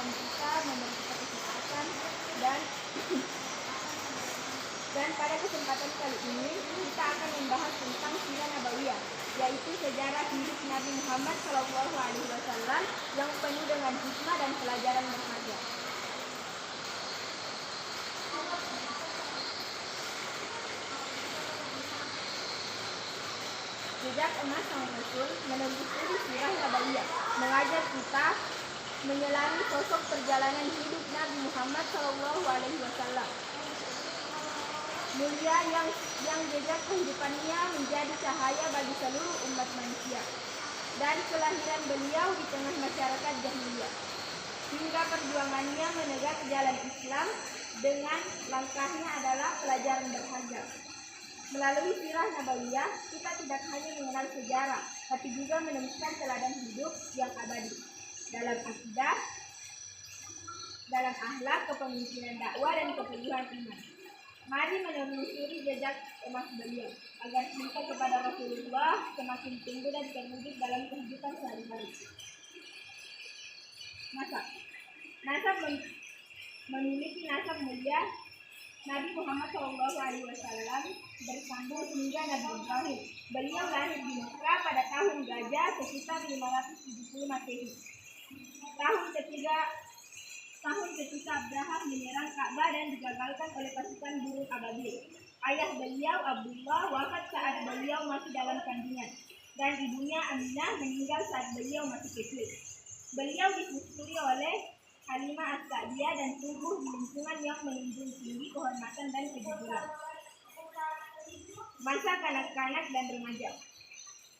Tuhan kita memberi kita kesempatan dan pada kesempatan kali ini kita akan membahas tentang sirah nabawiyah, yaitu sejarah hidup Nabi Muhammad SAW yang penuh dengan hikmah dan pelajaran berharga. Jejak emas sang Rasul menelusuri sirah nabawiyah, mengajar kita menyelami sosok perjalanan hidup Nabi Muhammad SAW. Mulia yang jejak kehidupannya menjadi cahaya bagi seluruh umat manusia. Dari kelahiran beliau di tengah masyarakat jahiliyah hingga perjuangannya menegak jalan Islam dengan langkahnya adalah pelajaran berharga. Melalui sirah nabawiyah kita tidak hanya mengenal sejarah, tapi juga menemukan teladan hidup yang abadi dalam akidah, dalam akhlak, kepemimpinan dakwah dan keteguhan iman. Mari menelusuri jejak emas beliau agar cinta kepada Rasulullah semakin tumbuh dan terwujud dalam kehidupan sehari-hari. Nasab memiliki nasab mulia. Nabi Muhammad SAW bersambung hingga Nabi Ibrahim. Beliau lahir di Mekah pada tahun Gajah sekitar 570 Masehi. Tahun ketika Abraham menyerang Ka'bah dan digagalkan oleh pasukan burung Ababil. Ayah beliau Abdullah wafat saat beliau masih dalam kandungan, dan ibunya Aminah meninggal saat beliau masih kecil. Beliau disusuri oleh Halimah As-Sa'diyah dan tumbuh di lingkungan yang menunjukkan tinggi kehormatan dan kejujuran. Masa kanak-kanak dan remaja.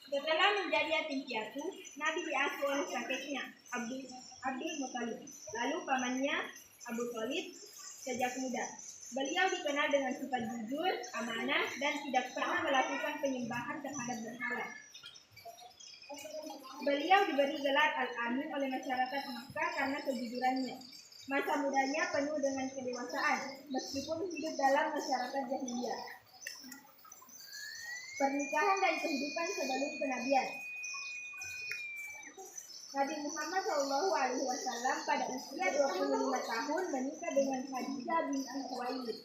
Setelah menjadi yatim piatu, Nabi diasuh oleh kakeknya Abdul Muthalib, lalu pamannya Abu Thalib sejak muda. Beliau dikenal dengan sifat jujur, amanah, dan tidak pernah melakukan penyembahan terhadap berhala. Beliau diberi gelar Al-Amin oleh masyarakat Makkah karena kejujurannya. Masa mudanya penuh dengan kedewasaan, meskipun hidup dalam masyarakat jahiliyah. Pernikahan dan kehidupan sebelum kenabian. Nabi Muhammad SAW pada usia 25 tahun menikah dengan Khadijah binti Khuwailid,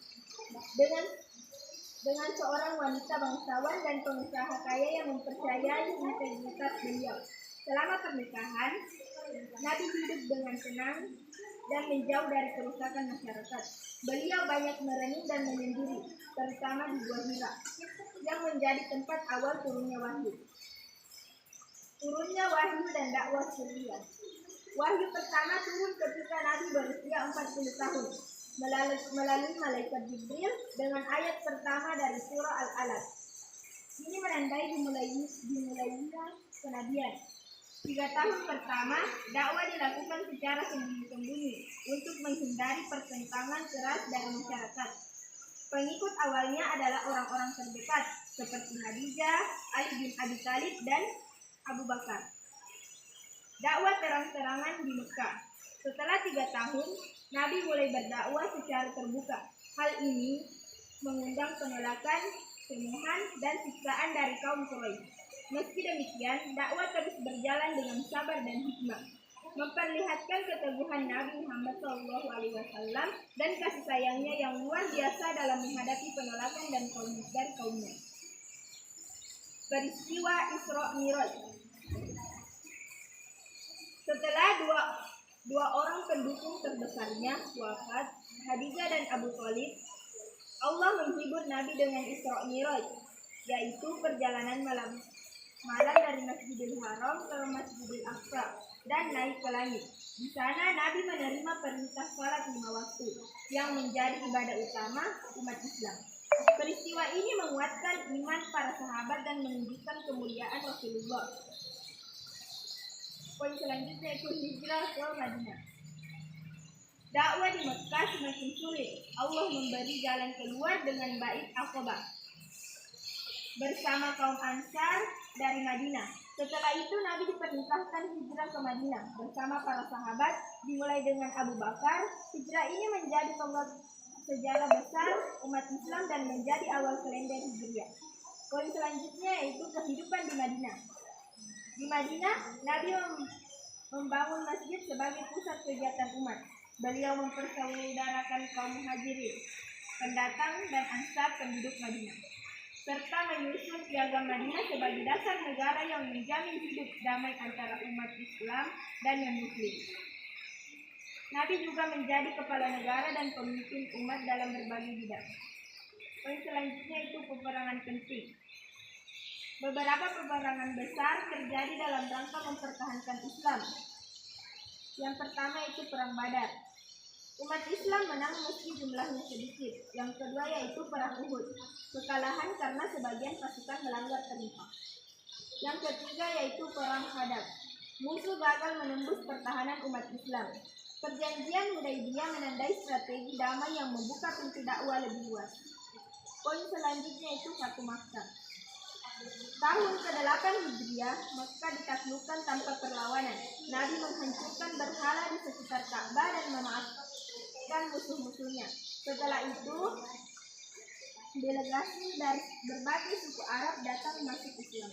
dengan seorang wanita bangsawan dan pengusaha kaya yang mempercayai integritas beliau. Selama pernikahan, Nabi hidup dengan tenang dan menjauh dari kerusakan masyarakat. Beliau banyak merenung dan menyendiri, terutama di Gua Hira, yang menjadi tempat awal turunnya wahyu dan dakwah sirriyah. Wahyu pertama turun ketika Nabi berusia 40 tahun melalui malaikat Jibril dengan ayat pertama dari surah Al-Alaq. Ini menandai dimulainya kenabian. 3 tahun pertama, dakwah dilakukan secara sembunyi-sembunyi untuk menghindari pertentangan keras dalam masyarakat. Pengikut awalnya adalah orang-orang terdekat seperti Khadijah, Ali bin Abi Thalib, dan Abu Bakar. Dakwah terang-terangan di Mekah. Setelah 3 tahun, Nabi mulai berdakwah secara terbuka. Hal ini mengundang penolakan, cemoohan, dan siksaan dari kaum Quraisy. Meski demikian, dakwah terus berjalan dengan sabar dan hikmah, memperlihatkan keteguhan Nabi Muhammad SAW dan kasih sayangnya yang luar biasa dalam menghadapi penolakan dan kaumnya. Peristiwa Isra Mi'raj. Setelah dua orang pendukung terbesarnya wafat, Khadijah dan Abu Thalib, Allah menghibur Nabi dengan Isra Mi'raj, yaitu perjalanan malam dari Masjidil Haram ke Masjidil Aqsa dan naik ke langit. Di sana Nabi menerima perintah salat 5 waktu yang menjadi ibadah utama umat Islam. Peristiwa ini menguatkan iman para sahabat dan menunjukkan kemuliaan Rasulullah. Poin selanjutnya yaitu hijrah ke Madinah. Dakwah di Mekah semakin sulit. Allah memberi jalan keluar dengan Bait Aqabah bersama kaum Ansar dari Madinah. Setelah itu Nabi diperintahkan hijrah ke Madinah bersama para sahabat, dimulai dengan Abu Bakar. Hijrah ini menjadi tonggak sejarah besar umat Islam dan menjadi awal kalender Hijriah. Poin selanjutnya yaitu kehidupan di Madinah. Di Madinah, Nabi membangun masjid sebagai pusat kegiatan umat. Beliau mempersaudarakan kaum muhajirin, pendatang dan ansar penduduk Madinah, serta menyusun piagam Madinah sebagai dasar negara yang menjamin hidup damai antara umat Islam dan non-Muslim. Nabi juga menjadi kepala negara dan pemimpin umat dalam berbagai bidang. Poin selanjutnya itu peperangan penting. Beberapa peperangan besar terjadi dalam rangka mempertahankan Islam. Yang pertama itu Perang Badar. Umat Islam menang meski jumlahnya sedikit. Yang kedua yaitu Perang Uhud. Kekalahan karena sebagian pasukan melanggar perintah. Yang ketiga yaitu Perang Hadab. Musuh gagal menembus pertahanan umat Islam. Perjanjian Hudaybiyah menandai strategi damai yang membuka pintu dakwah lebih luas. Poin selanjutnya itu Fatu Makkah. Tahun ke-8 Hijriah, Makkah ditaklukkan tanpa perlawanan. Nabi menghancurkan berhala di sekitar Ka'bah dan memaafkan musuh-musuhnya. Setelah itu, delegasi dari berbagai suku Arab datang masuk Islam.